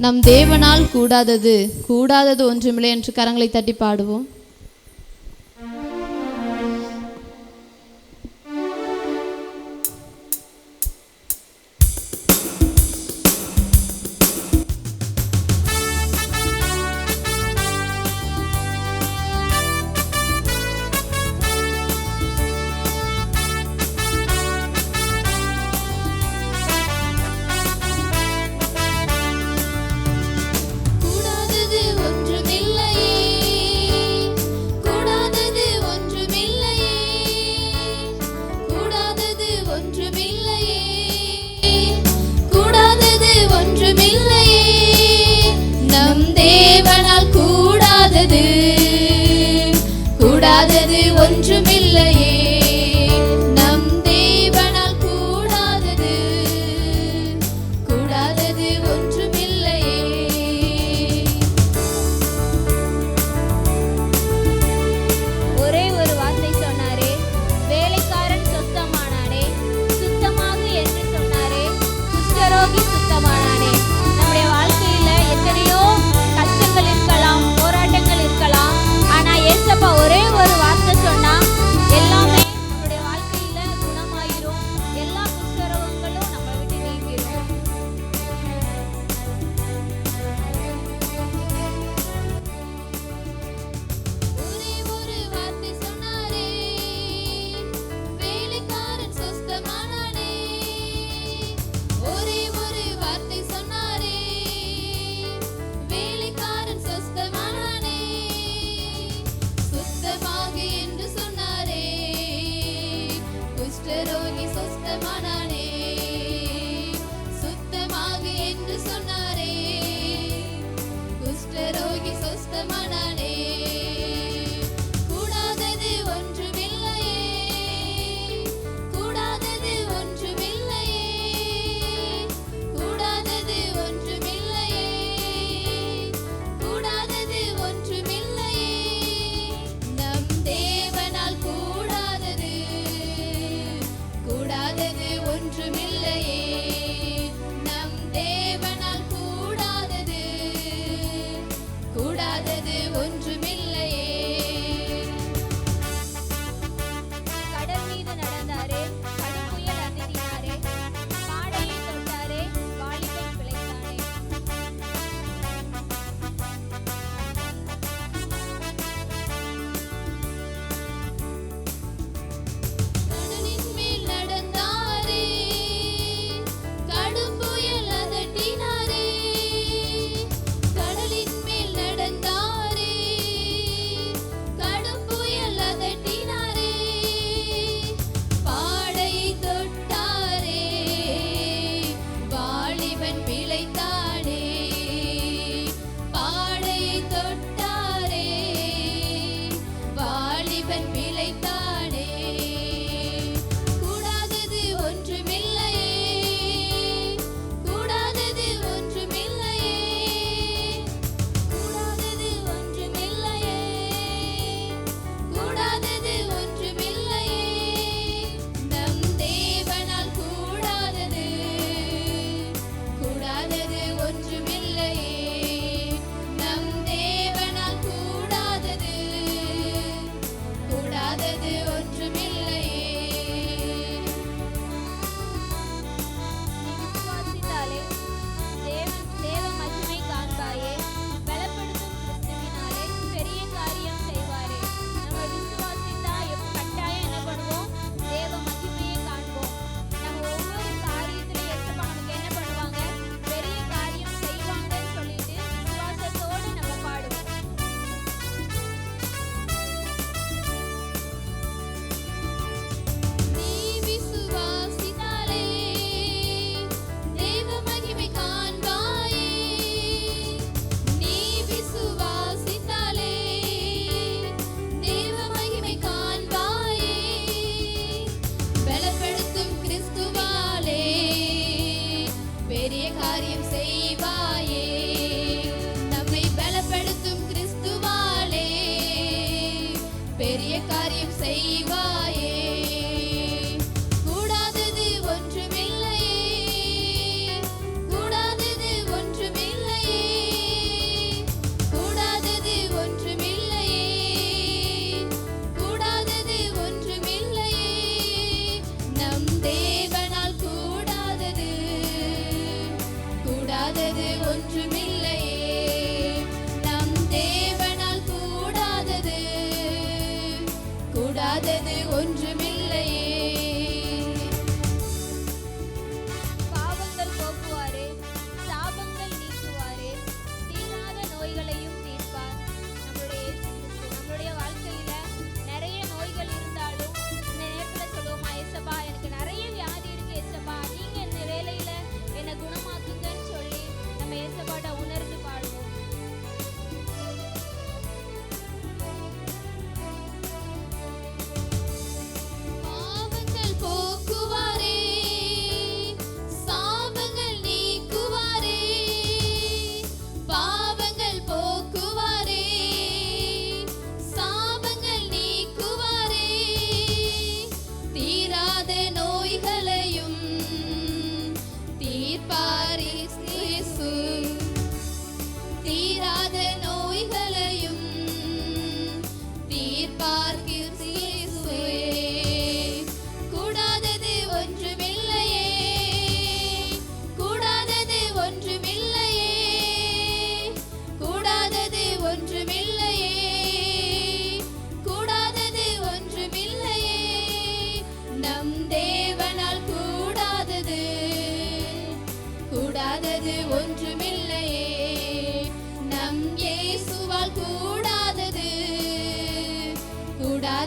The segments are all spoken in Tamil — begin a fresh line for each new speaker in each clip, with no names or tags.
நம் தேவனால் கூடாதது ஒன்றுமில்லை என்று கரங்களை தட்டி பாடுவோம்.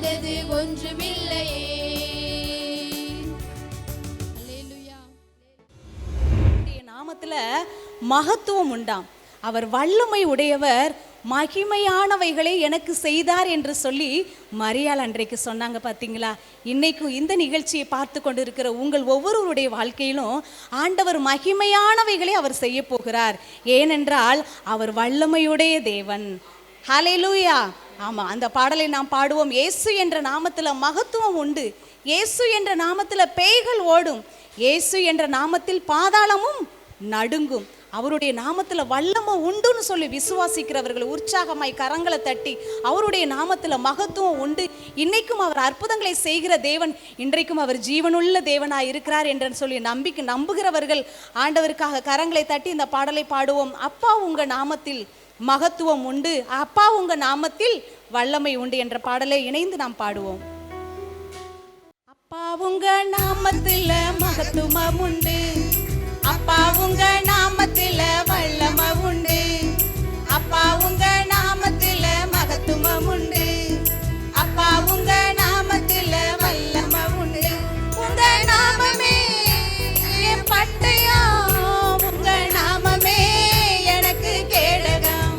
கூடாதது ஒன்றுமில்லையே.
நாமத்துல மகத்துவம் உண்டாம். அவர் வல்லமை உடையவர், மகிமையானவைகளை எனக்கு செய்தார் என்று சொல்லி மரியாள் அன்றைக்கு சொன்னாங்க. பார்த்தீங்களா? இன்னைக்கும் இந்த நிகழ்ச்சியை பார்த்து கொண்டு இருக்கிற உங்கள் ஒவ்வொருவருடைய வாழ்க்கையிலும் ஆண்டவர் மகிமையானவைகளை அவர் செய்ய போகிறார். ஏனென்றால் அவர் வல்லமையுடைய தேவன். ஹல்லேலூயா. ஆமா, அந்த பாடலை நாம் பாடுவோம். இயேசு என்ற நாமத்துல மகத்துவம் உண்டு, இயேசு என்ற நாமத்துல பேய்கள் ஓடும், இயேசு என்ற நாமத்தில் பாதாளமும் நடுங்கும். அவருடைய நாமத்துல வல்லமை உண்டுன்னு சொல்லி விசுவாசிக்கிறவர்கள் உற்சாகமாய் கரங்களை தட்டி அவருடைய நாமத்துல மகத்துவம் உண்டு, இன்னைக்கும் அவர் அற்புதங்களை செய்கிற தேவன், இன்றைக்கும் அவர் ஜீவனுள்ள தேவனாய் இருக்கிறார் என்று சொல்லி நம்புகிறவர்கள் ஆண்டவருக்காக கரங்களை தட்டி இந்த பாடலை பாடுவோம். அப்பா உங்க நாமத்தில் மகத்துவம் உண்டு, அப்பா உங்க நாமத்தில் வல்லமை உண்டு என்ற பாடலை இணைந்து நாம் பாடுவோம். அப்பா உங்க நாமத்தில் மகத்துவம் உண்டு, அப்பா உங்க நாமத்தில் வல்லமை உண்டு, அப்பா உங்க நாமத்தில் மகத்துவம் உண்டு, அப்பா உங்க நாமத்தில் வல்லமை உண்டு. உங்க நாமமே என் பட்டயம், உங்க நாமமே எனக்கு கேடகம்,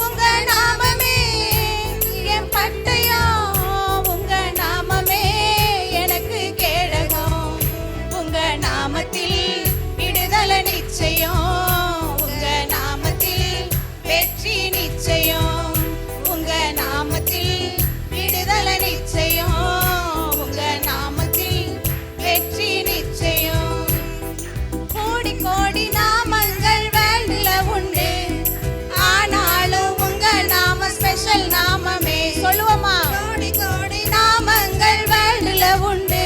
உங்க நாமமே என் பட்டயம், உங்க நாமமே எனக்கு கேடகம். உங்க நாமத்தில் விடுதலை நிச்சயம், உங்க நாமத்தில் வெற்றி நிச்சயம், உங்க நாமத்தில் விடுதலை நிச்சயம், உங்க நாமத்தில் வெற்றி நிச்சயம். கோடி கோடி நாமங்கள் வேல்டுல உண்டு, ஆனாலும் உங்க நாம ஸ்பெஷல் நாமமே. சொல்லுவோமா? கோடி கோடி நாமங்கள் வேல்டுல உண்டு,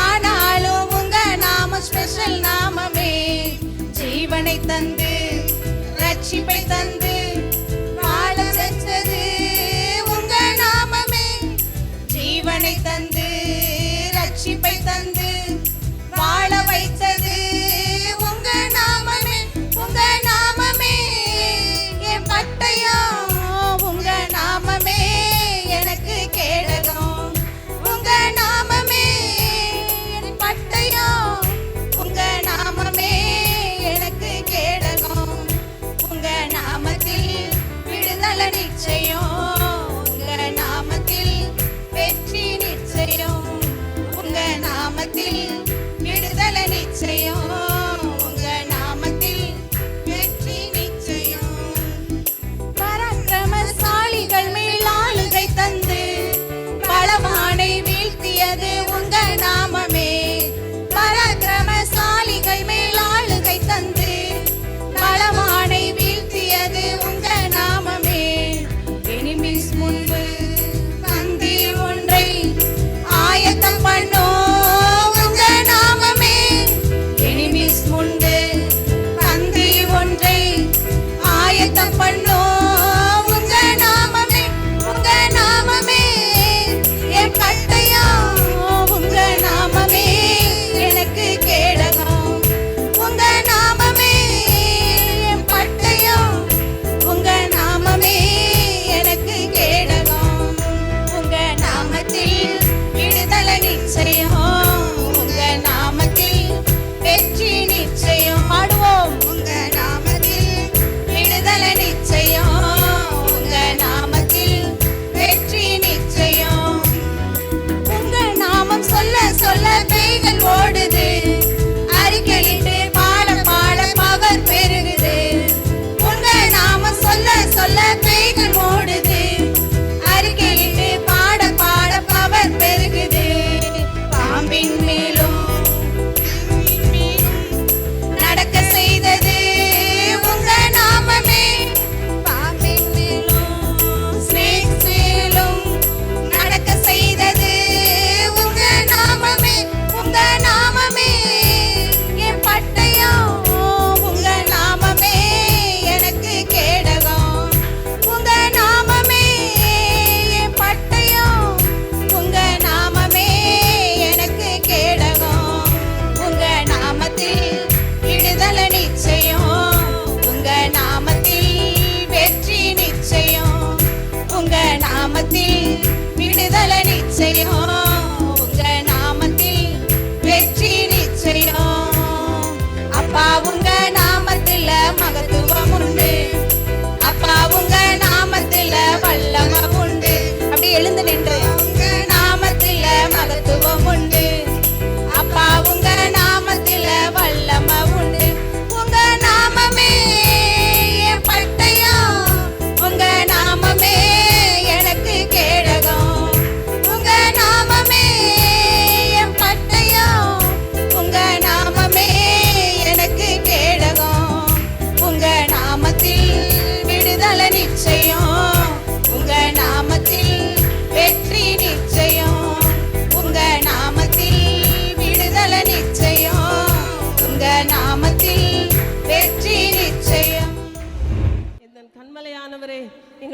ஆனாலும் உங்க நாம ஸ்பெஷல் நாமமே. ஜீவனை தந்து ரட்சிப்பை தந்து வாழ செஞ்சது உங்க நாமமே. ஜீவனை தந்து ரட்சிப்பை தந்து வாழ வைத்தது உங்க நாமமே. உங்க நாமமே என் பட்டயம், உங்க நாமமே எனக்கு கேடகம், உங்க நாமமே என் பட்டயம், உங்க நாமமே எனக்கு கேடகம். உங்க நாமத்தில்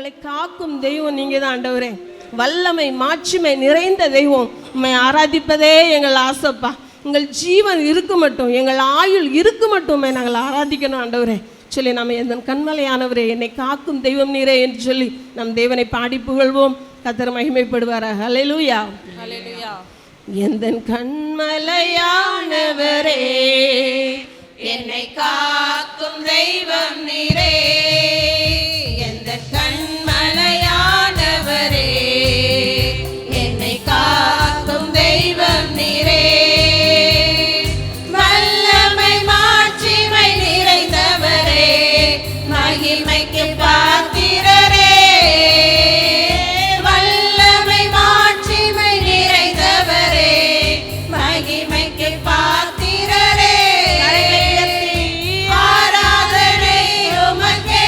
எங்களை காக்கும் தெய்வம் நீங்க தான் ஆண்டவரே. வல்லமை மாட்சிமை நிறைந்த தெய்வம். உம்மை ஆராதிப்பதே எங்கள் ஆசைப்பா. எங்கள் ஜீவன் இருக்கு மட்டும், எங்கள் ஆயுள் இருக்கு மட்டுமே நாங்கள் ஆராதிக்கணும் ஆண்டவரே சொல்லி நம்ம எந்த கண்மலையானவரே என்னை காக்கும் தெய்வம் நீரே என்று சொல்லி நம் தேவனை பாடி புகழ்வோம். கர்த்தர் மகிமைப்படுவாராக. ஹல்லேலூயா,
ஹல்லேலூயா.
எந்தன் கண்மலையானவரே என்னை காக்கும் தெய்வம் நீரே. எந்தன் கண்மலையானவரே என்னை காக்கும் தெய்வம் நீரே. வல்லமை மாட்சிமை நிறைந்தவரே, மகிமைக்கு பாத்திரரே. வல்லமை மாட்சிமை நிறைந்தவரே, மகிமைக்கு பாத்திரரே. ஆராதனை உமக்கே,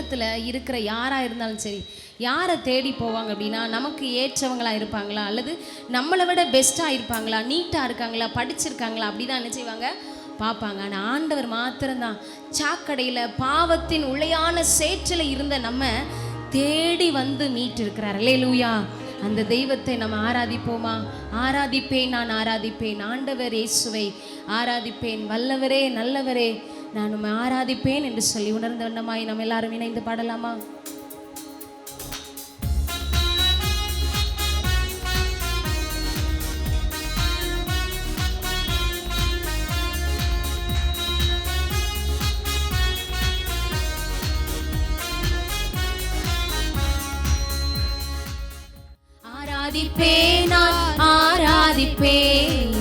உலகத்தில் இருக்கிற யாராக இருந்தாலும் சரி, யாரை தேடி போவாங்க அப்படின்னா, நமக்கு ஏற்றவங்களாக இருப்பாங்களா, அல்லது நம்மளை விட பெஸ்ட்டாக இருப்பாங்களா, நீட்டாக இருக்காங்களா, படிச்சிருக்காங்களா, அப்படி தான் என்ன செய்வாங்க, பார்ப்பாங்க. ஆனால் ஆண்டவர் மாத்திரம்தான் சாக்கடையில் பாவத்தின் உளையான சேற்றில் இருந்த நம்ம தேடி வந்து மீட்டு இருக்கிறார். அல்லேலூயா. அந்த தெய்வத்தை நம்ம ஆராதிப்போமா? ஆராதிப்பேன், நான் ஆராதிப்பேன், ஆண்டவர் இயேசுவை ஆராதிப்பேன், வல்லவரே நல்லவரே நான் உம்மை ஆராதிப்பேன் என்று சொல்லி உணர்ந்த வண்ணமாய் நம்ம எல்லாரும் இணைந்து பாடலாமா? ஆராதிப்பேன், நான் ஆராதிப்பேன்,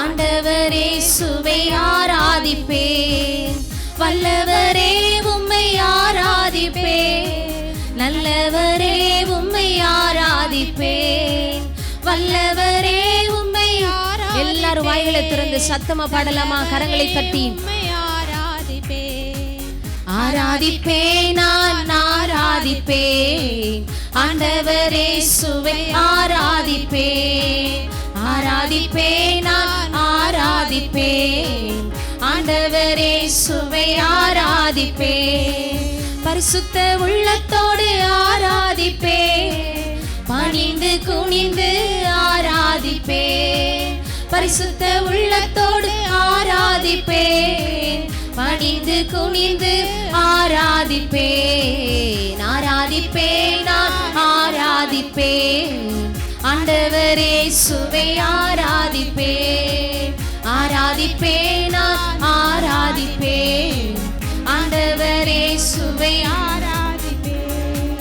ஆண்டவர் இயேசுவை ஆராதிப்பேன், வல்லவரே உம்மை ஆராதிப்பேன், நல்லவரே உம்மை ஆராதிப்பேன், வல்லவரே உம்மை எல்லாரும் வாய்களை திறந்து சத்தமா பாடலாமா? கரங்களை தட்டி ஆராதிப்பேன், நான் ஆராதிப்பேன், ஆண்டவர் இயேசுவை ஆராதிப்பேன், ஆராதிப்பேன், நான் ஆராதிப்பேன், ஆண்டவர் இயேசுவை ஆராதிப்பேன், பரிசுத்த உள்ளத்தோடு ஆராதிப்பேன், பணிந்து குனிந்து ஆராதிப்பேன், பரிசுத்த உள்ளத்தோடு ஆராதிப்பேன், பணிந்து குனிந்து ஆராதிப்பேன், ஆராதிப்பேன், நான் ஆராதிப்பேன், ஆண்டவர் இயேசுவை ஆராதிப்பேன், ஆராதிப்பேன், நான் ஆராதிப்பேன், ஆண்டவர் இயேசுவை ஆராதிப்பேன்,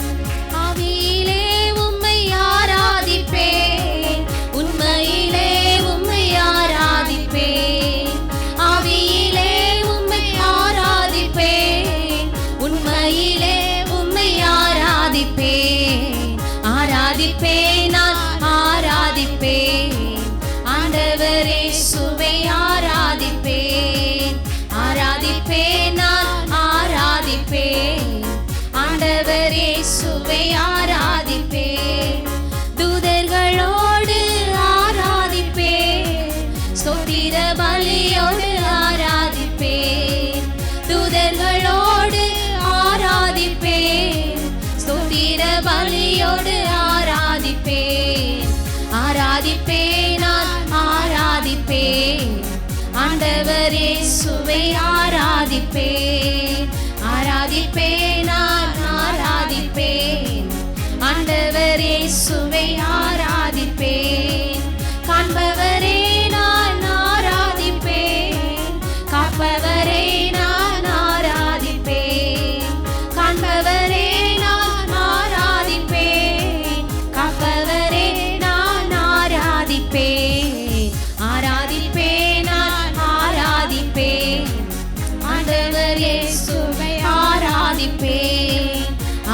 ஆவியிலே உம்மை ஆராதிப்பேன், உண்மையிலே உம்மை ஆராதிப்பேன், ஆவியிலே உம்மை ஆராதிப்பேன், உண்மையிலே உம்மை ஆராதிப்பேன், ஆராதிப்பேன், நான் ஆராதிப்பேன், ஆண்டவர் இயேசுவை ஆராதிப்பேன், ஆராதிப்பேன், நான் ஆராதிப்பேன், ஆண்டவர் இயேசுவை ஆராதிப்பேன், தூதர்களோடு ஆராதிப்பேன், ஸ்தோத்திர பலியோடு ஆராதிப்பேன், தூதர்களோடு ஆராதிப்பேன், ஸ்தோத்திர பலியோடு ஆராதிப்பேன், ஆராதிப்பேன், நான் ஆராதிப்பேன், ஆண்டவர் இயேசுவை ஆராதிப்பேன், ஆராதிப்பேன், நான் ஆராதிப்பேன், ஆண்டவர் இயேசுவை ஆராதிப்பேன், காண்பவரே நான் ஆராதிப்பேன், காப்பவரே நான் ஆராதிப்பேன், காண்பவரே நான் ஆராதிப்பேன், காப்பவரே நான் ஆராதிப்பேன், ஆராதிப்பேன், நான் ஆராதிப்பேன், ஆண்டவர் இயேசுவை ஆராதிப்பேன்,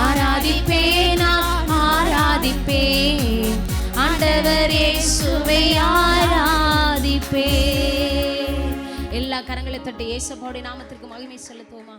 ஆராதிப்பேன், நான் ஆராதிப்பேன், ஆண்டவர் இயேசுவை ஆராதிப்பேன். எல்லா கரங்களை தட்டி இயேசுவோட நாமத்திற்கு மகிமை செலுத்துவோமா?